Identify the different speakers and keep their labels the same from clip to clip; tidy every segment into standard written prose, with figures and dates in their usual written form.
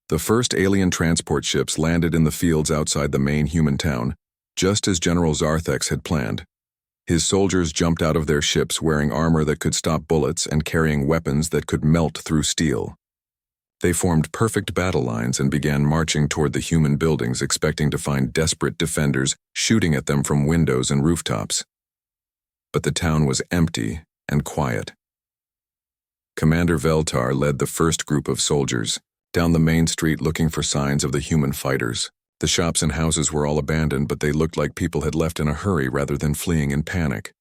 Speaker 1: The first alien transport ships landed in the fields outside the main human town, just as General Zarthex had planned. His soldiers jumped out of their ships wearing armor that could stop bullets and carrying weapons that could melt through steel. They formed perfect battle lines and began marching toward the human buildings, expecting to find desperate defenders shooting at them from windows and rooftops. But the town was empty and quiet. Commander Veltar led the first group of soldiers down the main street looking for signs of the human fighters. The shops and houses were all abandoned, but they looked like people had left in a hurry rather than fleeing in panic.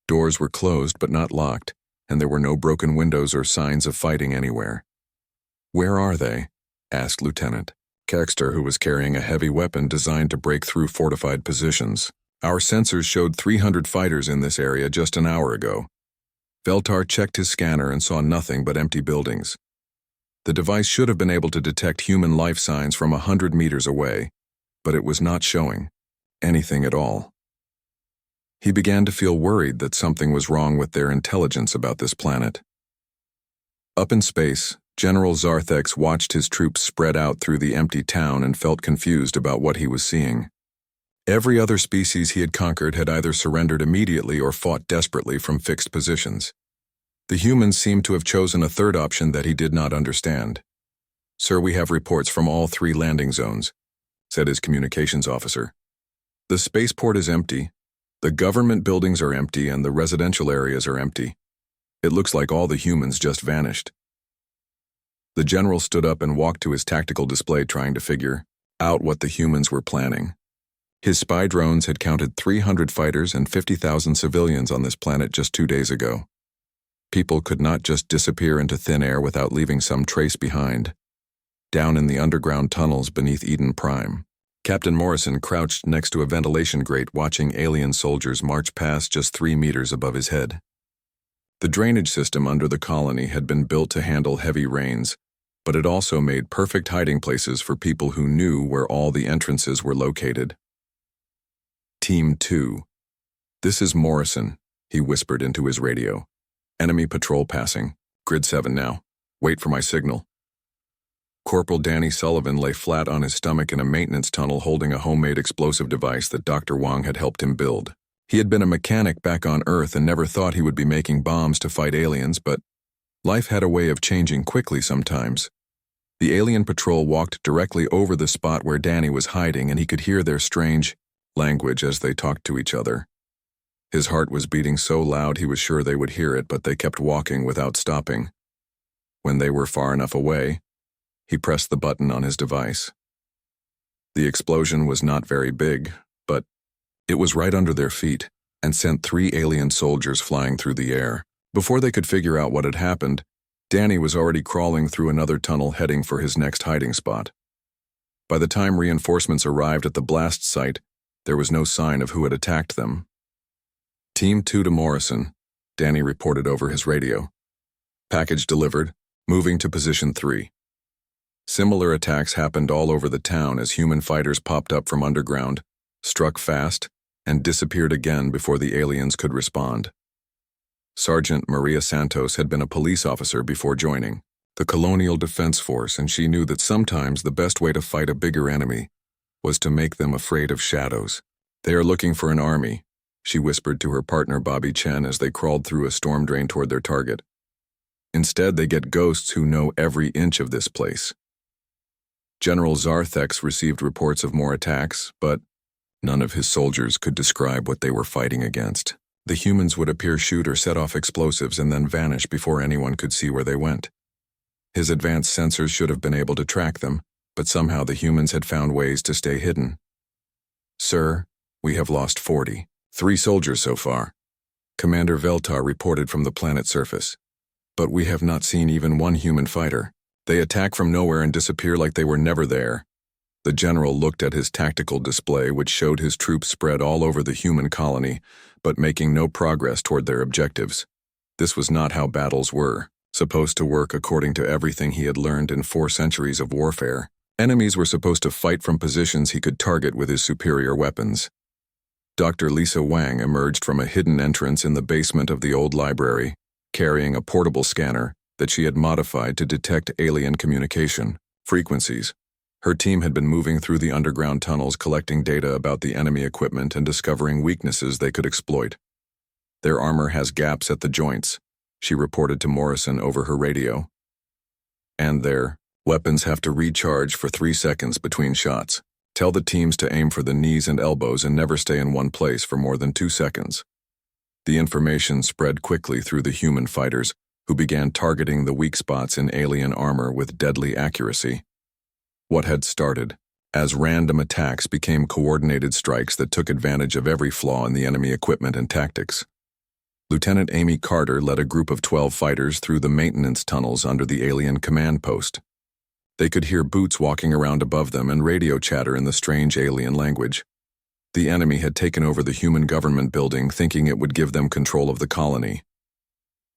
Speaker 1: Doors were closed but not locked, and there were no broken windows or signs of fighting anywhere. "Where are they?" asked Lieutenant Caxter, who was carrying a heavy weapon designed to break through fortified positions. "Our sensors showed 300 fighters in this area just an hour ago." Veltar checked his scanner and saw nothing but empty buildings. The device should have been able to detect human life signs from 100 meters away, but it was not showing anything at all. He began to feel worried that something was wrong with their intelligence about this planet. Up in space, General Zarthex watched his troops spread out through the empty town and felt confused about what he was seeing. Every other species he had conquered had either surrendered immediately or fought desperately from fixed positions. The humans seemed to have chosen a third option that he did not understand. "Sir, we have reports from all 3 landing zones," said his communications officer. "The spaceport is empty, the government buildings are empty, and the residential areas are empty. It looks like all the humans just vanished." The general stood up and walked to his tactical display, trying to figure out what the humans were planning. His spy drones had counted 300 fighters and 50,000 civilians on this planet just 2 days ago. People could not just disappear into thin air without leaving some trace behind. Down in the underground tunnels beneath Eden Prime, Captain Morrison crouched next to a ventilation grate watching alien soldiers march past just 3 meters above his head. The drainage system under the colony had been built to handle heavy rains, but it also made perfect hiding places for people who knew where all the entrances were located. "Team 2. This is Morrison," he whispered into his radio. "Enemy patrol passing. Grid 7 now. Wait for my signal." Corporal Danny Sullivan lay flat on his stomach in a maintenance tunnel holding a homemade explosive device that Dr. Wong had helped him build. He had been a mechanic back on Earth and never thought he would be making bombs to fight aliens, but life had a way of changing quickly sometimes. The alien patrol walked directly over the spot where Danny was hiding, and he could hear their strange language as they talked to each other. His heart was beating so loud he was sure they would hear it, but they kept walking without stopping. When they were far enough away, he pressed the button on his device. The explosion was not very big, but it was right under their feet and sent 3 alien soldiers flying through the air. Before they could figure out what had happened, Danny was already crawling through another tunnel heading for his next hiding spot. By the time reinforcements arrived at the blast site, there was no sign of who had attacked them. "Team 2 to Morrison," Danny reported over his radio. "Package delivered, moving to position 3. Similar attacks happened all over the town as human fighters popped up from underground, struck fast, and disappeared again before the aliens could respond. Sergeant Maria Santos had been a police officer before joining the Colonial Defense Force, and she knew that sometimes the best way to fight a bigger enemy was to make them afraid of shadows. "They are looking for an army," she whispered to her partner Bobby Chen as they crawled through a storm drain toward their target. "Instead, they get ghosts who know every inch of this place." General Zarthex received reports of more attacks, but none of his soldiers could describe what they were fighting against. The humans would appear, shoot, or set off explosives and then vanish before anyone could see where they went. His advanced sensors should have been able to track them, but somehow the humans had found ways to stay hidden. "Sir, we have lost 43 soldiers so far," Commander Veltar reported from the planet's surface. "But we have not seen even one human fighter. They attack from nowhere and disappear like they were never there." The general looked at his tactical display, which showed his troops spread all over the human colony, but making no progress toward their objectives. This was not how battles were supposed to work according to everything he had learned in 4 centuries of warfare. Enemies were supposed to fight from positions he could target with his superior weapons. Dr. Lisa Wang emerged from a hidden entrance in the basement of the old library, carrying a portable scanner that she had modified to detect alien communication. Frequencies. Her team had been moving through the underground tunnels collecting data about the enemy equipment and discovering weaknesses they could exploit. Their armor has gaps at the joints, she reported to Morrison over her radio. And their weapons have to recharge for 3 seconds between shots. Tell the teams to aim for the knees and elbows and never stay in one place for more than 2 seconds. The information spread quickly through the human fighters, who began targeting the weak spots in alien armor with deadly accuracy. What had started as random attacks became coordinated strikes that took advantage of every flaw in the enemy equipment and tactics. Lieutenant Amy Carter led a group of 12 fighters through the maintenance tunnels under the alien command post. They could hear boots walking around above them and radio chatter in the strange alien language. The enemy had taken over the human government building, thinking it would give them control of the colony.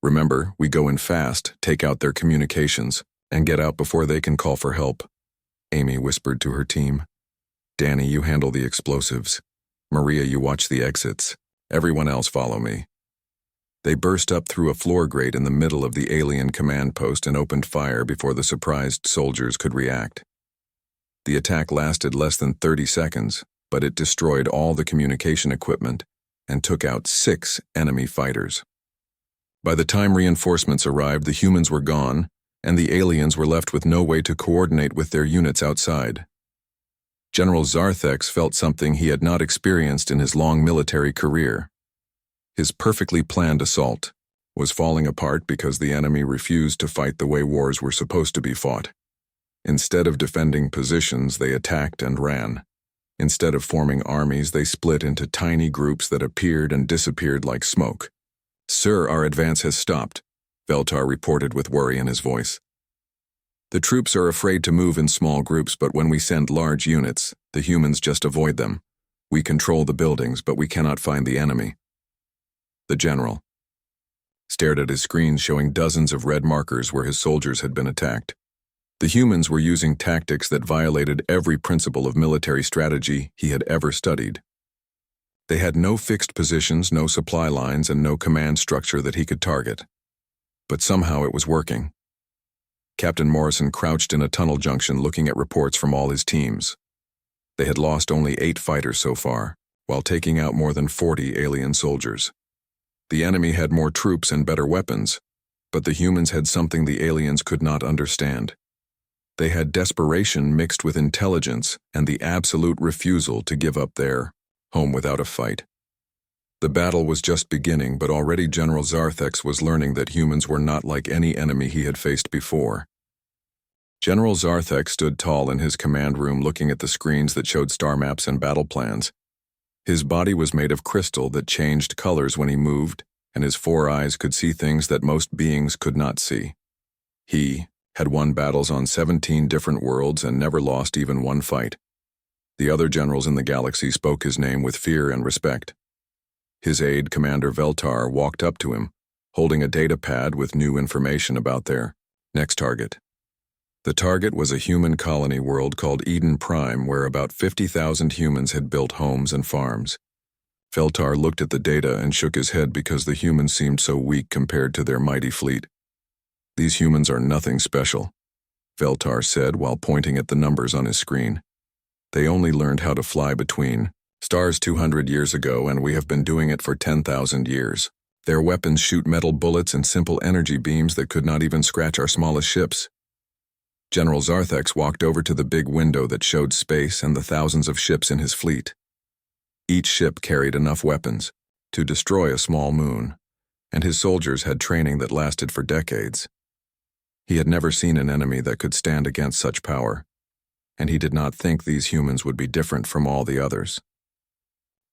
Speaker 1: Remember, we go in fast, take out their communications, and get out before they can call for help, Amy whispered to her team. Danny, you handle the explosives. Maria, you watch the exits. Everyone else follow me. They burst up through a floor grate in the middle of the alien command post and opened fire before the surprised soldiers could react. The attack lasted less than 30 seconds, but it destroyed all the communication equipment and took out 6 enemy fighters. By the time reinforcements arrived, the humans were gone, and the aliens were left with no way to coordinate with their units outside. General Zarthex felt something he had not experienced in his long military career. His perfectly planned assault was falling apart because the enemy refused to fight the way wars were supposed to be fought. Instead of defending positions, they attacked and ran. Instead of forming armies, they split into tiny groups that appeared and disappeared like smoke. Sir, our advance has stopped, Veltar reported with worry in his voice. The troops are afraid to move in small groups, but when we send large units, the humans just avoid them. We control the buildings, but we cannot find the enemy. The general stared at his screen showing dozens of red markers where his soldiers had been attacked. The humans were using tactics that violated every principle of military strategy he had ever studied. They had no fixed positions, no supply lines, and no command structure that he could target. But somehow it was working. Captain Morrison crouched in a tunnel junction looking at reports from all his teams. They had lost only 8 fighters so far, while taking out more than 40 alien soldiers. The enemy had more troops and better weapons, but the humans had something the aliens could not understand. They had desperation mixed with intelligence and the absolute refusal to give up their home without a fight. The battle was just beginning, but already General Zarthex was learning that humans were not like any enemy he had faced before. General Zarthex stood tall in his command room looking at the screens that showed star maps and battle plans. His body was made of crystal that changed colors when he moved, and his 4 eyes could see things that most beings could not see. He had won battles on 17 different worlds and never lost even one fight. The other generals in the galaxy spoke his name with fear and respect. His aide, Commander Veltar, walked up to him, holding a data pad with new information about their next target. The target was a human colony world called Eden Prime, where about 50,000 humans had built homes and farms. Veltar looked at the data and shook his head because the humans seemed so weak compared to their mighty fleet. These humans are nothing special, Veltar said while pointing at the numbers on his screen. They only learned how to fly between stars 200 years ago, and we have been doing it for 10,000 years. Their weapons shoot metal bullets and simple energy beams that could not even scratch our smallest ships. General Zarthex walked over to the big window that showed space and the thousands of ships in his fleet. Each ship carried enough weapons to destroy a small moon, and his soldiers had training that lasted for decades. He had never seen an enemy that could stand against such power, and he did not think these humans would be different from all the others.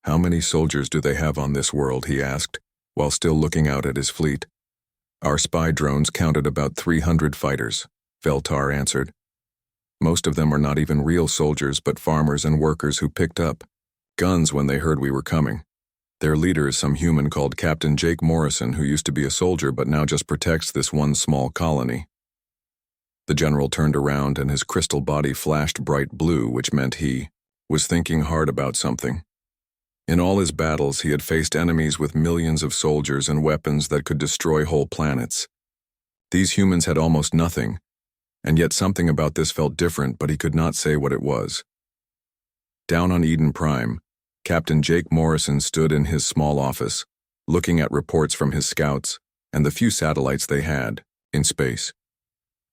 Speaker 1: How many soldiers do they have on this world, he asked, while still looking out at his fleet. Our spy drones counted about 300 fighters, Veltar answered. Most of them are not even real soldiers, but farmers and workers who picked up guns when they heard we were coming. Their leader is some human called Captain Jake Morrison, who used to be a soldier but now just protects this one small colony. The general turned around and his crystal body flashed bright blue, which meant he was thinking hard about something. In all his battles, he had faced enemies with millions of soldiers and weapons that could destroy whole planets. These humans had almost nothing, And yet something about this felt different, but he could not say what it was. Down on Eden Prime, Captain Jake Morrison stood in his small office, looking at reports from his scouts and the few satellites they had in space.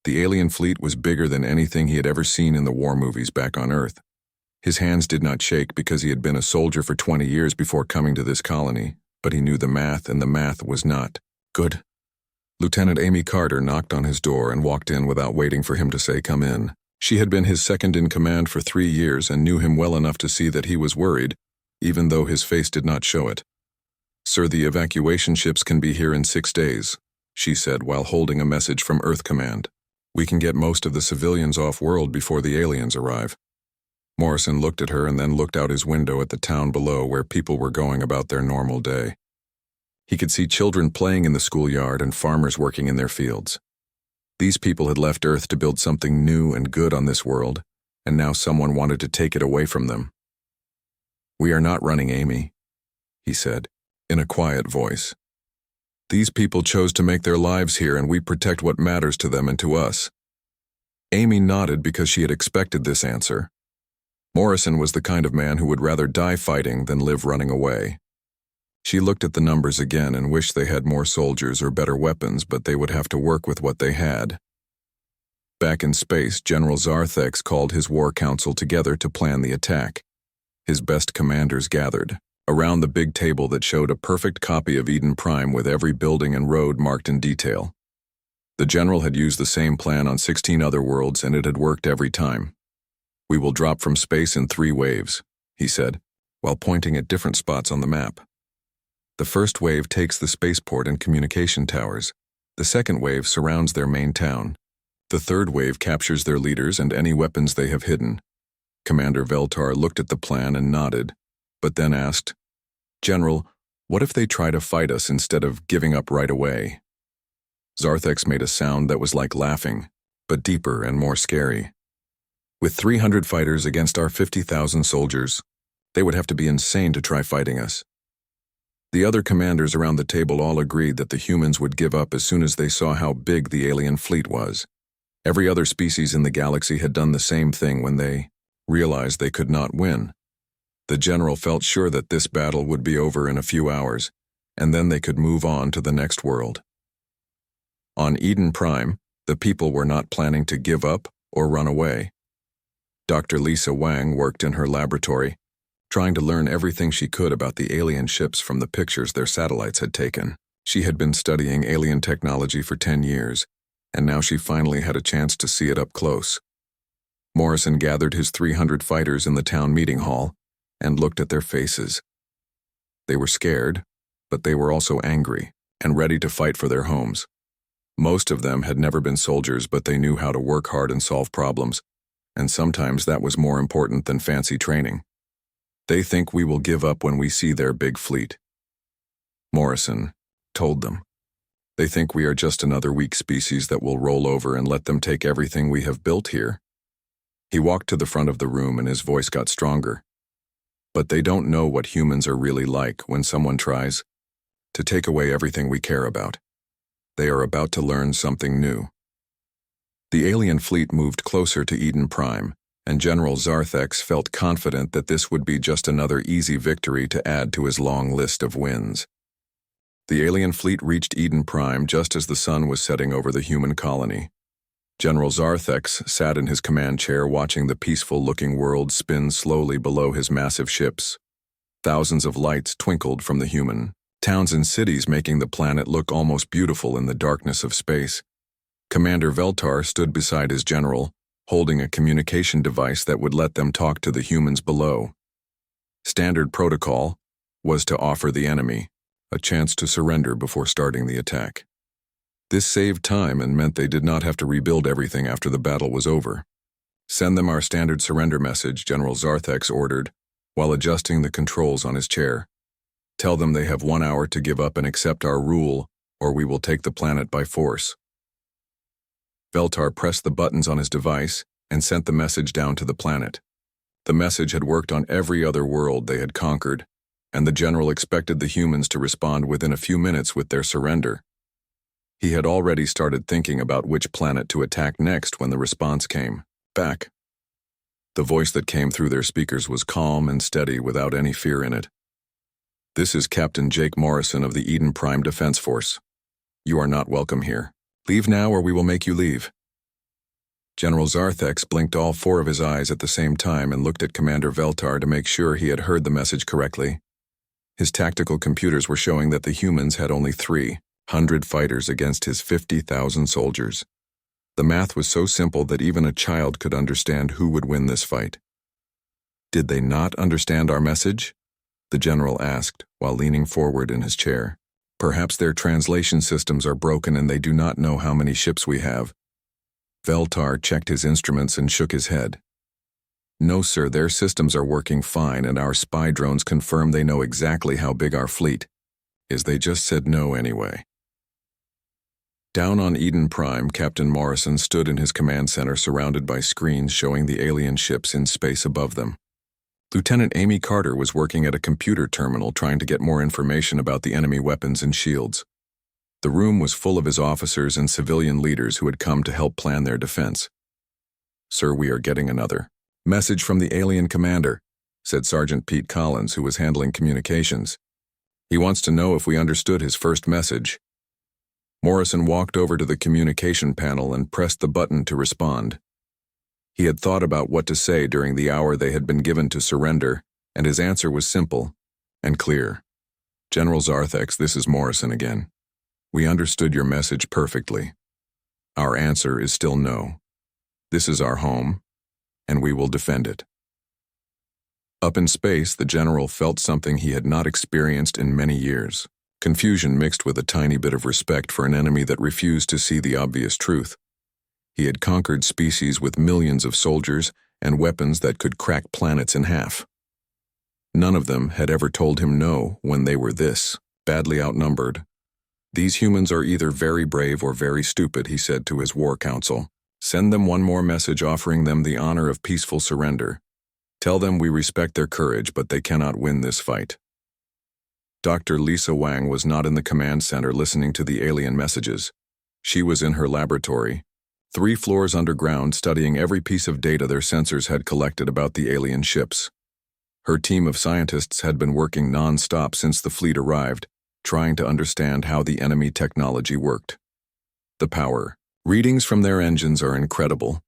Speaker 1: The alien fleet was bigger than anything he had ever seen in the war movies back on Earth. His hands did not shake because he had been a soldier for 20 years before coming to this colony, but he knew the math, and the math was not good. Lieutenant Amy Carter knocked on his door and walked in without waiting for him to say, "Come in." She had been his second in command for 3 years and knew him well enough to see that he was worried, even though his face did not show it. "Sir, the evacuation ships can be here in 6 days," she said while holding a message from Earth Command. "We can get most of the civilians off-world before the aliens arrive." Morrison looked at her and then looked out his window at the town below where people were going about their normal day. He could see children playing in the schoolyard and farmers working in their fields. These people had left Earth to build something new and good on this world, and now someone wanted to take it away from them. "We are not running, Amy," he said, in a quiet voice. "These people chose to make their lives here, and we protect what matters to them and to us." Amy nodded because she had expected this answer. Morrison was the kind of man who would rather die fighting than live running away. She looked at the numbers again and wished they had more soldiers or better weapons, but they would have to work with what they had. Back in space, General Zarthex called his war council together to plan the attack. His best commanders gathered around the big table that showed a perfect copy of Eden Prime with every building and road marked in detail. The general had used the same plan on 16 other worlds, and it had worked every time. "We will drop from space in 3 waves, he said, while pointing at different spots on the map. "The first wave takes the spaceport and communication towers. The second wave surrounds their main town. The third wave captures their leaders and any weapons they have hidden." Commander Veltar looked at the plan and nodded, but then asked, "General, what if they try to fight us instead of giving up right away?" Zarthex made a sound that was like laughing, but deeper and more scary. "With 300 fighters against our 50,000 soldiers, they would have to be insane to try fighting us." The other commanders around the table all agreed that the humans would give up as soon as they saw how big the alien fleet was. Every other species in the galaxy had done the same thing when they realized they could not win. The general felt sure that this battle would be over in a few hours, and then they could move on to the next world. On Eden Prime, the people were not planning to give up or run away. Dr. Lisa Wang worked in her laboratory, trying to learn everything she could about the alien ships from the pictures their satellites had taken. She had been studying alien technology for 10 years, and now she finally had a chance to see it up close. Morrison gathered his 300 fighters in the town meeting hall and looked at their faces. They were scared, but they were also angry and ready to fight for their homes. Most of them had never been soldiers, but they knew how to work hard and solve problems, and sometimes that was more important than fancy training. "They think we will give up when we see their big fleet," Morrison told them. "They think we are just another weak species that will roll over and let them take everything we have built here." He walked to the front of the room and his voice got stronger. "But they don't know what humans are really like when someone tries to take away everything we care about. They are about to learn something new." The alien fleet moved closer to Eden Prime, and General Zarthex felt confident that this would be just another easy victory to add to his long list of wins. The alien fleet reached Eden Prime just as the sun was setting over the human colony. General Zarthex sat in his command chair watching the peaceful-looking world spin slowly below his massive ships. Thousands of lights twinkled from the human towns and cities, making the planet look almost beautiful in the darkness of space. Commander Veltar stood beside his general, holding a communication device that would let them talk to the humans below. Standard protocol was to offer the enemy a chance to surrender before starting the attack. This saved time and meant they did not have to rebuild everything after the battle was over. "Send them our standard surrender message," General Zarthex ordered, while adjusting the controls on his chair. "Tell them they have 1 hour to give up and accept our rule, or we will take the planet by force." Veltar pressed the buttons on his device and sent the message down to the planet. The message had worked on every other world they had conquered, and the general expected the humans to respond within a few minutes with their surrender. He had already started thinking about which planet to attack next when the response came back. The voice that came through their speakers was calm and steady without any fear in it. "This is Captain Jake Morrison of the Eden Prime Defense Force. You are not welcome here. Leave now or we will make you leave." General Zarthex blinked all four of his eyes at the same time and looked at Commander Veltar to make sure he had heard the message correctly. His tactical computers were showing that the humans had only 300 fighters against his 50,000 soldiers. The math was so simple that even a child could understand who would win this fight. "Did they not understand our message?" the general asked while leaning forward in his chair. "Perhaps their translation systems are broken and they do not know how many ships we have." Veltar checked his instruments and shook his head. "No, sir, their systems are working fine and our spy drones confirm they know exactly how big our fleet is. They just said no anyway." Down on Eden Prime, Captain Morrison stood in his command center surrounded by screens showing the alien ships in space above them. Lieutenant Amy Carter was working at a computer terminal trying to get more information about the enemy weapons and shields. The room was full of his officers and civilian leaders who had come to help plan their defense. "Sir, we are getting another message from the alien commander," said Sergeant Pete Collins, who was handling communications. "He wants to know if we understood his first message." Morrison walked over to the communication panel and pressed the button to respond. He had thought about what to say during the hour they had been given to surrender, and his answer was simple and clear. "General Zarthex, this is Morrison again. We understood your message perfectly. Our answer is still no. This is our home, and we will defend it." Up in space, the general felt something he had not experienced in many years. Confusion mixed with a tiny bit of respect for an enemy that refused to see the obvious truth. He had conquered species with millions of soldiers and weapons that could crack planets in half. None of them had ever told him no when they were this badly outnumbered. "These humans are either very brave or very stupid," he said to his war council. "Send them one more message offering them the honor of peaceful surrender. Tell them we respect their courage, but they cannot win this fight." Dr. Lisa Wang was not in the command center listening to the alien messages. She was in her laboratory, 3 floors underground, studying every piece of data their sensors had collected about the alien ships. Her team of scientists had been working non-stop since the fleet arrived, trying to understand how the enemy technology worked. "The power readings from their engines are incredible,"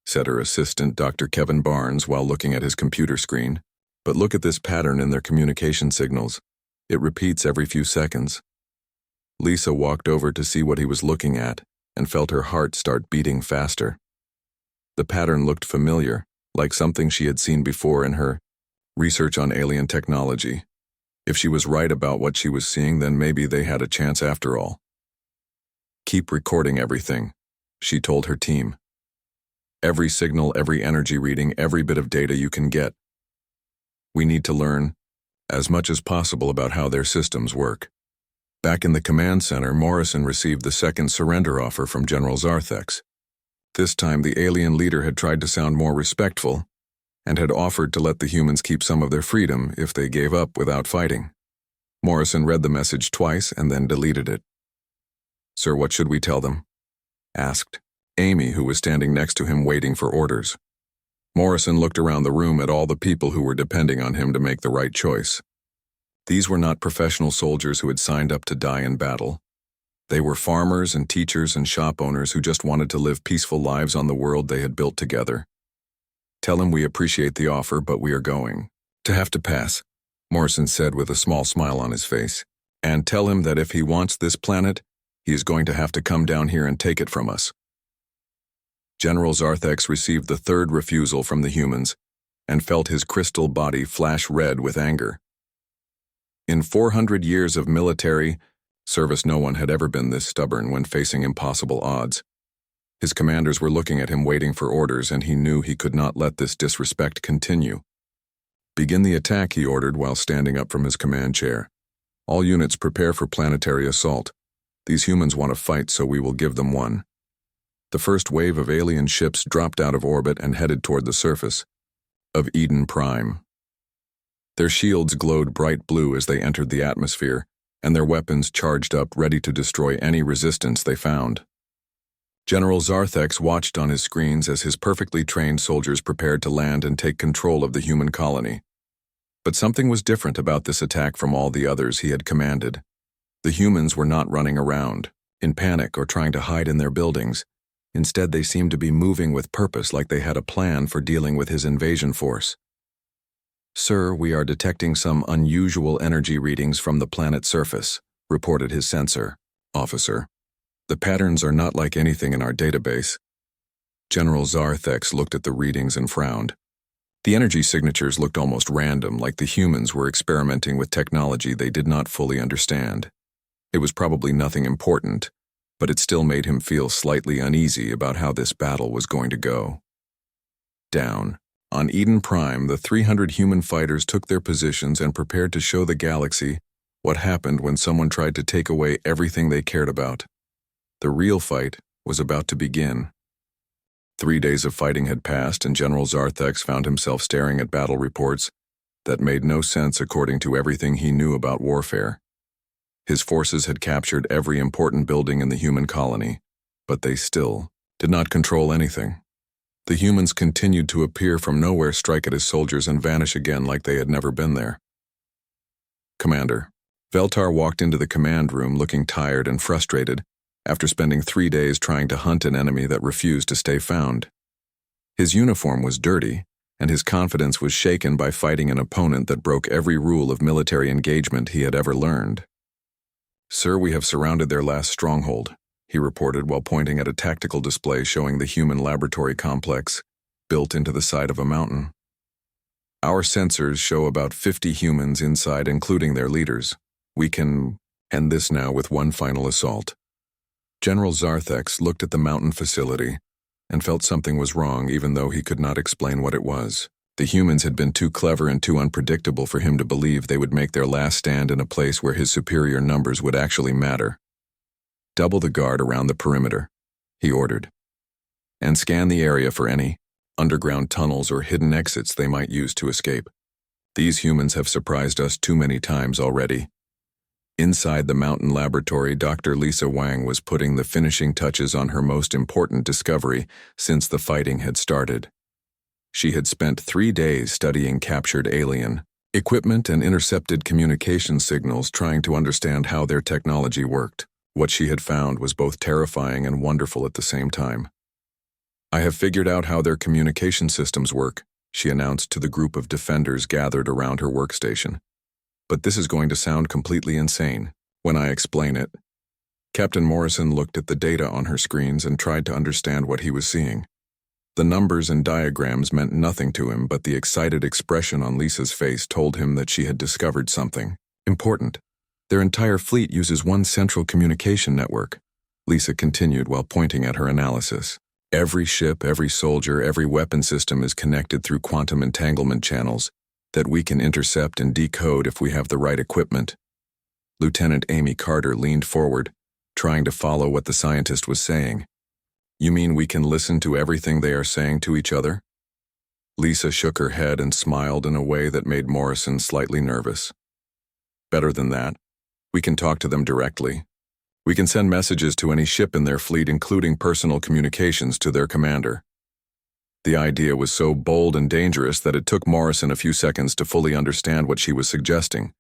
Speaker 1: said her assistant, Dr. Kevin Barnes, while looking at his computer screen. "But look at this pattern in their communication signals. It repeats every few seconds." Lisa walked over to see what he was looking at and felt her heart start beating faster. The pattern looked familiar, like something she had seen before in her research on alien technology. If she was right about what she was seeing, then maybe they had a chance after all. "Keep recording everything," she told her team. "Every signal, every energy reading, every bit of data you can get. We need to learn as much as possible about how their systems work." Back in the command center, Morrison received the second surrender offer from General Zarthex. This time, the alien leader had tried to sound more respectful and had offered to let the humans keep some of their freedom if they gave up without fighting. Morrison read the message twice and then deleted it. "Sir, what should we tell them?" asked Amy, who was standing next to him waiting for orders. Morrison looked around the room at all the people who were depending on him to make the right choice. These were not professional soldiers who had signed up to die in battle. They were farmers and teachers and shop owners who just wanted to live peaceful lives on the world they had built together. "Tell him we appreciate the offer, but we are going to have to pass," Morrison said with a small smile on his face. "And tell him that if he wants this planet, he is going to have to come down here and take it from us." General Zarthex received the third refusal from the humans and felt his crystal body flash red with anger. In 400 years of military service, no one had ever been this stubborn when facing impossible odds. His commanders were looking at him waiting for orders, and he knew he could not let this disrespect continue. "Begin the attack," he ordered while standing up from his command chair. "All units prepare for planetary assault. These humans want to fight, so we will give them one." The first wave of alien ships dropped out of orbit and headed toward the surface of Eden Prime. Their shields glowed bright blue as they entered the atmosphere, and their weapons charged up ready to destroy any resistance they found. General Zarthex watched on his screens as his perfectly trained soldiers prepared to land and take control of the human colony. But something was different about this attack from all the others he had commanded. The humans were not running around, in panic or trying to hide in their buildings. Instead, they seemed to be moving with purpose, like they had a plan for dealing with his invasion force. "Sir, we are detecting some unusual energy readings from the planet's surface," reported his sensor officer. "The patterns are not like anything in our database." General Zarthex looked at the readings and frowned. The energy signatures looked almost random, like the humans were experimenting with technology they did not fully understand. It was probably nothing important, but it still made him feel slightly uneasy about how this battle was going to go. Down. On Eden Prime, the 300 human fighters took their positions and prepared to show the galaxy what happened when someone tried to take away everything they cared about. The real fight was about to begin. 3 days of fighting had passed, and General Zarthex found himself staring at battle reports that made no sense according to everything he knew about warfare. His forces had captured every important building in the human colony, but they still did not control anything. The humans continued to appear from nowhere, strike at his soldiers, and vanish again like they had never been there. "Commander." Veltar walked into the command room looking tired and frustrated after spending 3 days trying to hunt an enemy that refused to stay found. His uniform was dirty, and his confidence was shaken by fighting an opponent that broke every rule of military engagement he had ever learned. "Sir, we have surrounded their last stronghold," he reported while pointing at a tactical display showing the human laboratory complex built into the side of a mountain. "Our sensors show about 50 humans inside, including their leaders. We can end this now with one final assault." General Zarthex looked at the mountain facility and felt something was wrong, even though he could not explain what it was. The humans had been too clever and too unpredictable for him to believe they would make their last stand in a place where his superior numbers would actually matter. "Double the guard around the perimeter," he ordered, "and scan the area for any underground tunnels or hidden exits they might use to escape. These humans have surprised us too many times already." Inside the mountain laboratory, Dr. Lisa Wang was putting the finishing touches on her most important discovery since the fighting had started. She had spent 3 days studying captured alien equipment and intercepted communication signals, trying to understand how their technology worked. What she had found was both terrifying and wonderful at the same time. "I have figured out how their communication systems work," she announced to the group of defenders gathered around her workstation. "But this is going to sound completely insane when I explain it." Captain Morrison looked at the data on her screens and tried to understand what he was seeing. The numbers and diagrams meant nothing to him, but the excited expression on Lisa's face told him that she had discovered something important. "Their entire fleet uses one central communication network," Lisa continued while pointing at her analysis. "Every ship, every soldier, every weapon system is connected through quantum entanglement channels that we can intercept and decode if we have the right equipment." Lieutenant Amy Carter leaned forward, trying to follow what the scientist was saying. "You mean we can listen to everything they are saying to each other?" Lisa shook her head and smiled in a way that made Morrison slightly nervous. "Better than that. We can talk to them directly. We can send messages to any ship in their fleet, including personal communications to their commander." The idea was so bold and dangerous that it took Morrison a few seconds to fully understand what she was suggesting.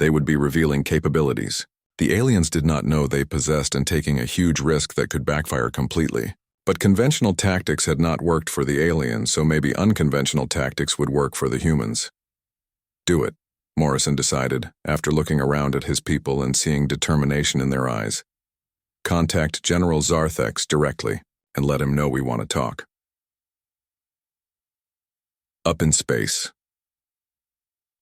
Speaker 1: They would be revealing capabilities the aliens did not know they possessed and taking a huge risk that could backfire completely. But conventional tactics had not worked for the aliens, so maybe unconventional tactics would work for the humans. "Do it," Morrison decided, after looking around at his people and seeing determination in their eyes. "Contact General Zarthex directly and let him know we want to talk." Up in space.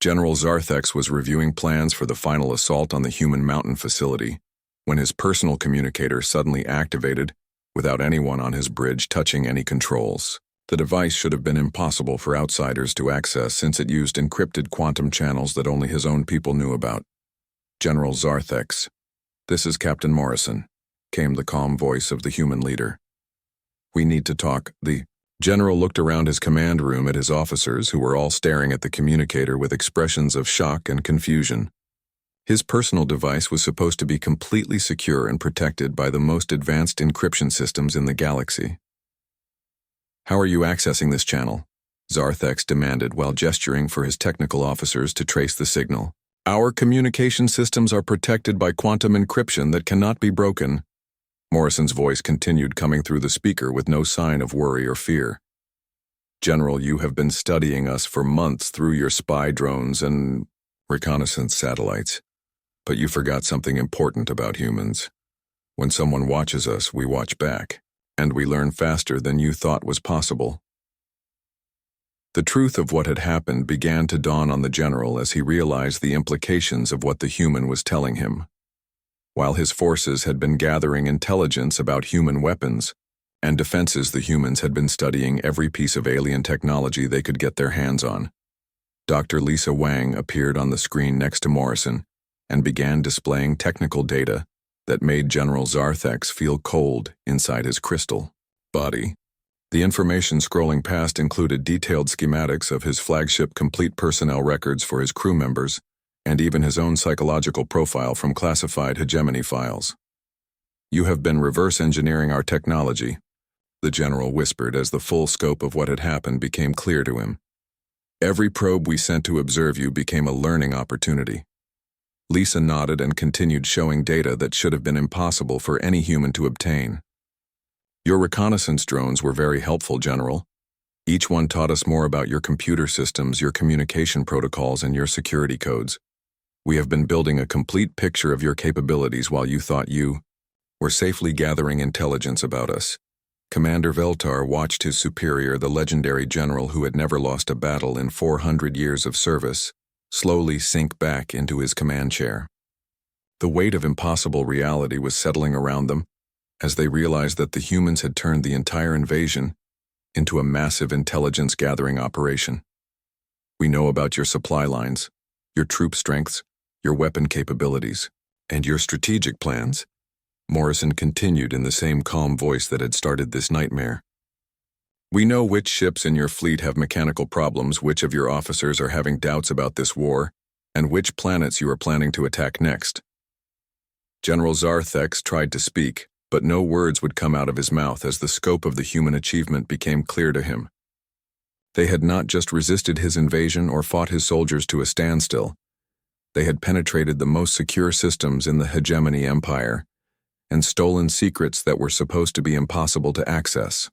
Speaker 1: General Zarthex was reviewing plans for the final assault on the human mountain facility when his personal communicator suddenly activated without anyone on his bridge touching any controls. The device should have been impossible for outsiders to access since it used encrypted quantum channels that only his own people knew about. "General Zarthex, this is Captain Morrison," came the calm voice of the human leader. "We need to talk." The general looked around his command room at his officers, who were all staring at the communicator with expressions of shock and confusion. His personal device was supposed to be completely secure and protected by the most advanced encryption systems in the galaxy. "How are you accessing this channel?" Zarthex demanded while gesturing for his technical officers to trace the signal. "Our communication systems are protected by quantum encryption that cannot be broken." Morrison's voice continued coming through the speaker with no sign of worry or fear. "General, you have been studying us for months through your spy drones and reconnaissance satellites. But you forgot something important about humans. When someone watches us, we watch back, and we learn faster than you thought was possible." The truth of what had happened began to dawn on the general as he realized the implications of what the human was telling him. While his forces had been gathering intelligence about human weapons and defenses, the humans had been studying every piece of alien technology they could get their hands on. Dr. Lisa Wang appeared on the screen next to Morrison and began displaying technical data that made General Zarthex feel cold inside his crystal body. The information scrolling past included detailed schematics of his flagship, complete personnel records for his crew members, and even his own psychological profile from classified hegemony files. "You have been reverse engineering our technology," the general whispered as the full scope of what had happened became clear to him. "Every probe we sent to observe you became a learning opportunity." Lisa nodded and continued showing data that should have been impossible for any human to obtain. "Your reconnaissance drones were very helpful, General. Each one taught us more about your computer systems, your communication protocols, and your security codes. We have been building a complete picture of your capabilities while you thought you were safely gathering intelligence about us." Commander Veltar watched his superior, the legendary general who had never lost a battle in 400 years of service, slowly sink back into his command chair. The weight of impossible reality was settling around them as they realized that the humans had turned the entire invasion into a massive intelligence-gathering operation. "We know about your supply lines, your troop strengths, your weapon capabilities, and your strategic plans," Morrison continued in the same calm voice that had started this nightmare. "We know which ships in your fleet have mechanical problems, which of your officers are having doubts about this war, and which planets you are planning to attack next." General Zarthex tried to speak, but no words would come out of his mouth as the scope of the human achievement became clear to him. They had not just resisted his invasion or fought his soldiers to a standstill. They had penetrated the most secure systems in the hegemony empire and stolen secrets that were supposed to be impossible to access.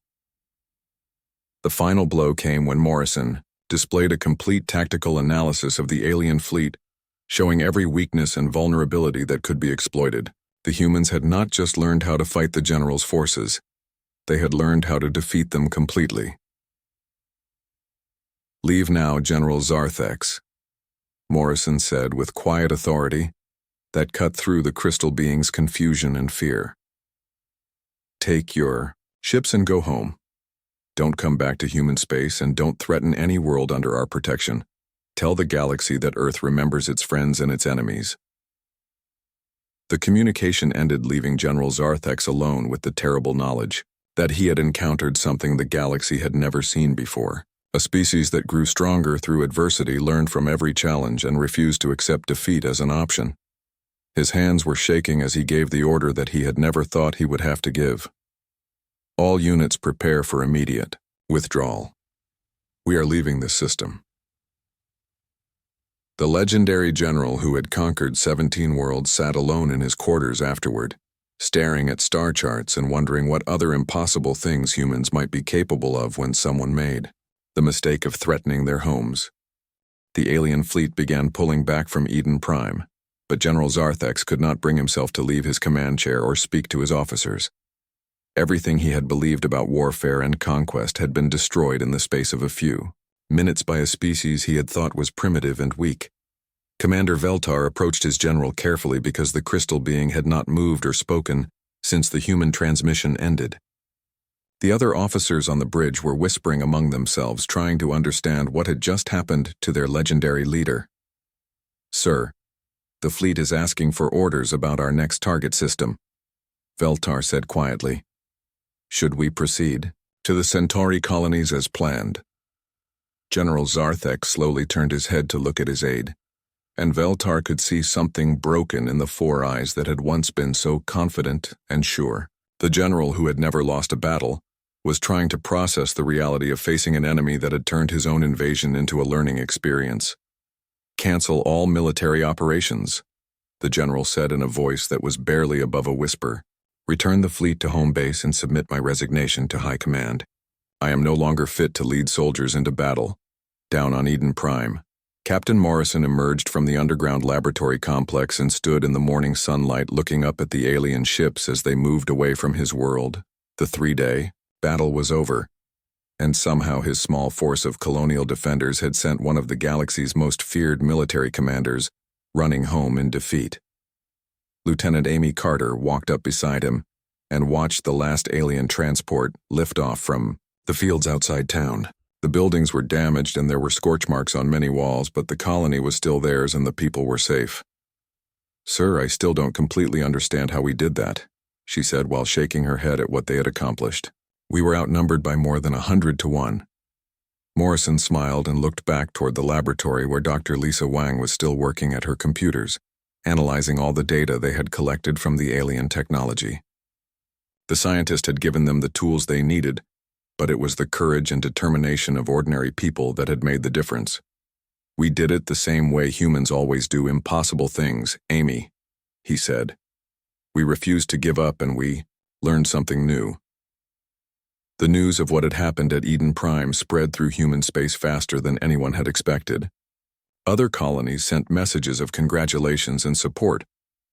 Speaker 1: The final blow came when Morrison displayed a complete tactical analysis of the alien fleet, showing every weakness and vulnerability that could be exploited. The humans had not just learned how to fight the general's forces, they had learned how to defeat them completely. "Leave now, General Zarthex," Morrison said with quiet authority that cut through the crystal being's confusion and fear. "Take your ships and go home. Don't come back to human space and don't threaten any world under our protection. Tell the galaxy that Earth remembers its friends and its enemies." The communication ended, leaving General Zarthex alone with the terrible knowledge that he had encountered something the galaxy had never seen before. A species that grew stronger through adversity, learned from every challenge, and refused to accept defeat as an option. His hands were shaking as he gave the order that he had never thought he would have to give. "All units prepare for immediate withdrawal. We are leaving this system." The legendary general who had conquered 17 worlds sat alone in his quarters afterward, staring at star charts and wondering what other impossible things humans might be capable of when someone made the mistake of threatening their homes. The alien fleet began pulling back from Eden Prime, but General Zarthex could not bring himself to leave his command chair or speak to his officers. Everything he had believed about warfare and conquest had been destroyed in the space of a few minutes by a species he had thought was primitive and weak. Commander Veltar approached his general carefully because the crystal being had not moved or spoken since the human transmission ended. The other officers on the bridge were whispering among themselves, trying to understand what had just happened to their legendary leader. "Sir, the fleet is asking for orders about our next target system," Veltar said quietly. "Should we proceed to the Centauri colonies as planned?" General Zarthex slowly turned his head to look at his aide. and Veltar could see something broken in the four eyes that had once been so confident and sure. The general, who had never lost a battle, was trying to process the reality of facing an enemy that had turned his own invasion into a learning experience. "Cancel all military operations," the general said in a voice that was barely above a whisper. "Return the fleet to home base and submit my resignation to High Command. I am no longer fit to lead soldiers into battle." Down on Eden Prime, Captain Morrison emerged from the underground laboratory complex and stood in the morning sunlight looking up at the alien ships as they moved away from his world. The 3-day battle was over, and somehow his small force of colonial defenders had sent one of the galaxy's most feared military commanders running home in defeat. Lieutenant Amy Carter walked up beside him and watched the last alien transport lift off from the fields outside town. The buildings were damaged and there were scorch marks on many walls, but the colony was still theirs and the people were safe. "Sir, I still don't completely understand how we did that," she said while shaking her head at what they had accomplished. "We were outnumbered by more than 100 to 1. Morrison smiled and looked back toward the laboratory where Dr. Lisa Wang was still working at her computers, analyzing all the data they had collected from the alien technology. The scientist had given them the tools they needed, but it was the courage and determination of ordinary people that had made the difference. "We did it the same way humans always do impossible things, Amy," he said. "We refused to give up and we learned something new." The news of what had happened at Eden Prime spread through human space faster than anyone had expected. Other colonies sent messages of congratulations and support,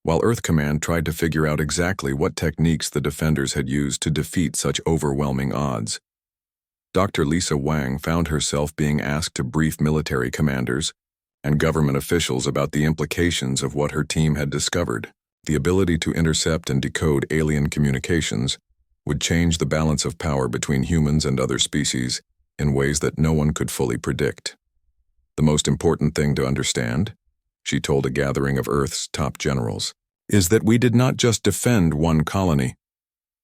Speaker 1: while Earth Command tried to figure out exactly what techniques the defenders had used to defeat such overwhelming odds. Dr. Lisa Wang found herself being asked to brief military commanders and government officials about the implications of what her team had discovered. The ability to intercept and decode alien communications would change the balance of power between humans and other species in ways that no one could fully predict. "The most important thing to understand," she told a gathering of Earth's top generals, "is that we did not just defend one colony.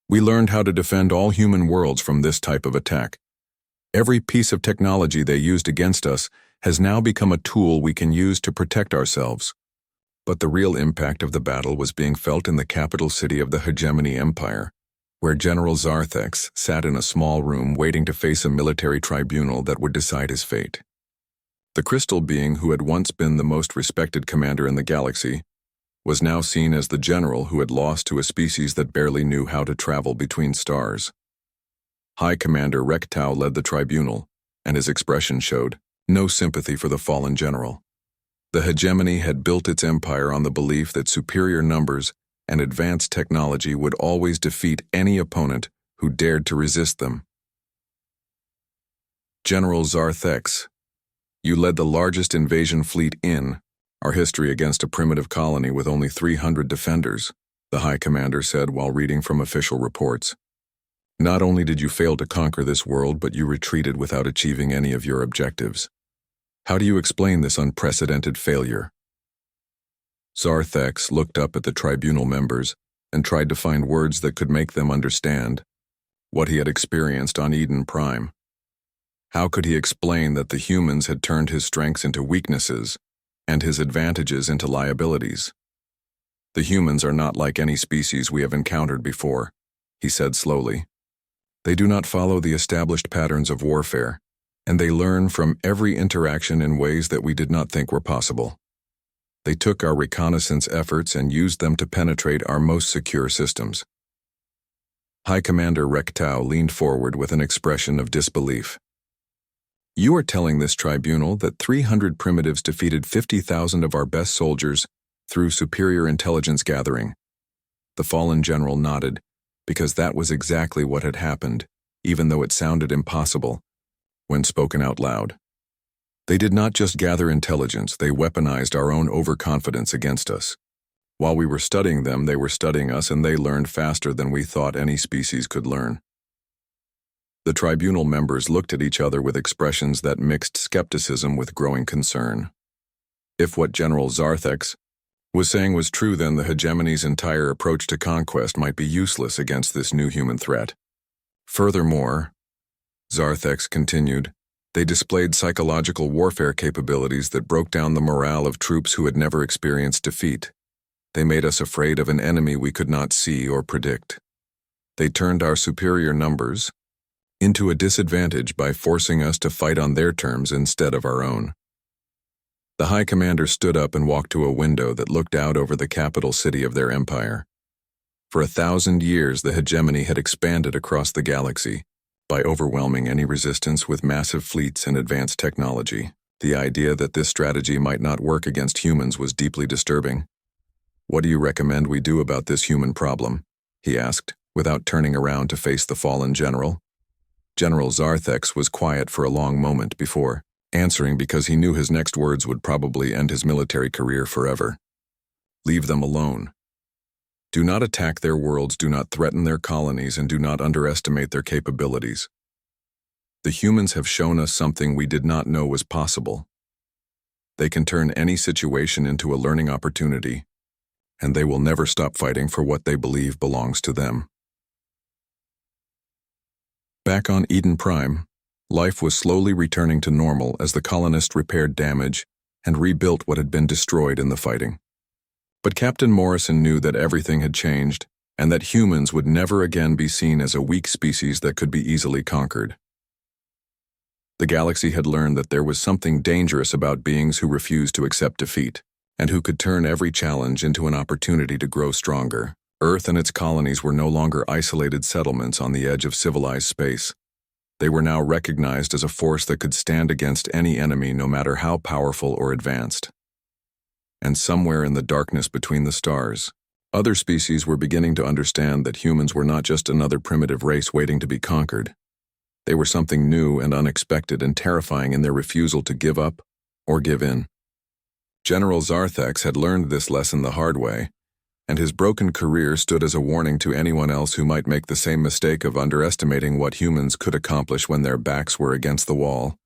Speaker 1: We learned how to defend all human worlds from this type of attack. Every piece of technology they used against us has now become a tool we can use to protect ourselves." But the real impact of the battle was being felt in the capital city of the Hegemony Empire, where General Zarthex sat in a small room waiting to face a military tribunal that would decide his fate. The crystal being who had once been the most respected commander in the galaxy was now seen as the general who had lost to a species that barely knew how to travel between stars. High Commander Rektau led the tribunal, and his expression showed no sympathy for the fallen general. The hegemony had built its empire on the belief that superior numbers and advanced technology would always defeat any opponent who dared to resist them. "General Zarthex, you led the largest invasion fleet in our history against a primitive colony with only 300 defenders," the High Commander said while reading from official reports. "Not only did you fail to conquer this world, but you retreated without achieving any of your objectives. How do you explain this unprecedented failure?" Zarthex looked up at the tribunal members and tried to find words that could make them understand what he had experienced on Eden Prime. How could he explain that the humans had turned his strengths into weaknesses and his advantages into liabilities? "The humans are not like any species we have encountered before," he said slowly. "They do not follow the established patterns of warfare, and they learn from every interaction in ways that we did not think were possible. They took our reconnaissance efforts and used them to penetrate our most secure systems." High Commander Rektau leaned forward with an expression of disbelief. "You are telling this tribunal that 300 primitives defeated 50,000 of our best soldiers through superior intelligence gathering?" The fallen general nodded, because that was exactly what had happened, even though it sounded impossible when spoken out loud. "They did not just gather intelligence, they weaponized our own overconfidence against us. While we were studying them, they were studying us, and they learned faster than we thought any species could learn." The tribunal members looked at each other with expressions that mixed skepticism with growing concern. If what General Zarthex was saying was true, then the hegemony's entire approach to conquest might be useless against this new human threat. "Furthermore," Zarthex continued, They displayed psychological warfare capabilities that broke down the morale of troops who had never experienced defeat. They made us afraid of an enemy we could not see or predict. They turned our superior numbers into a disadvantage by forcing us to fight on their terms instead of our own. The High Commander stood up and walked to a window that looked out over the capital city of their empire. For 1,000 years, the hegemony had expanded across the galaxy by overwhelming any resistance with massive fleets and advanced technology. The idea that this strategy might not work against humans was deeply disturbing. "What do you recommend we do about this human problem?" he asked, without turning around to face the fallen general. General Zarthex was quiet for a long moment before answering, because he knew his next words would probably end his military career forever. "Leave them alone. Do not attack their worlds, do not threaten their colonies, and do not underestimate their capabilities. The humans have shown us something we did not know was possible. They can turn any situation into a learning opportunity, and they will never stop fighting for what they believe belongs to them." Back on Eden Prime, life was slowly returning to normal as the colonists repaired damage and rebuilt what had been destroyed in the fighting. But Captain Morrison knew that everything had changed, and that humans would never again be seen as a weak species that could be easily conquered. The galaxy had learned that there was something dangerous about beings who refused to accept defeat, and who could turn every challenge into an opportunity to grow stronger. Earth and its colonies were no longer isolated settlements on the edge of civilized space. They were now recognized as a force that could stand against any enemy, no matter how powerful or advanced. And somewhere in the darkness between the stars, other species were beginning to understand that humans were not just another primitive race waiting to be conquered. They were something new and unexpected and terrifying in their refusal to give up or give in. General Zarthex had learned this lesson the hard way, and his broken career stood as a warning to anyone else who might make the same mistake of underestimating what humans could accomplish when their backs were against the wall.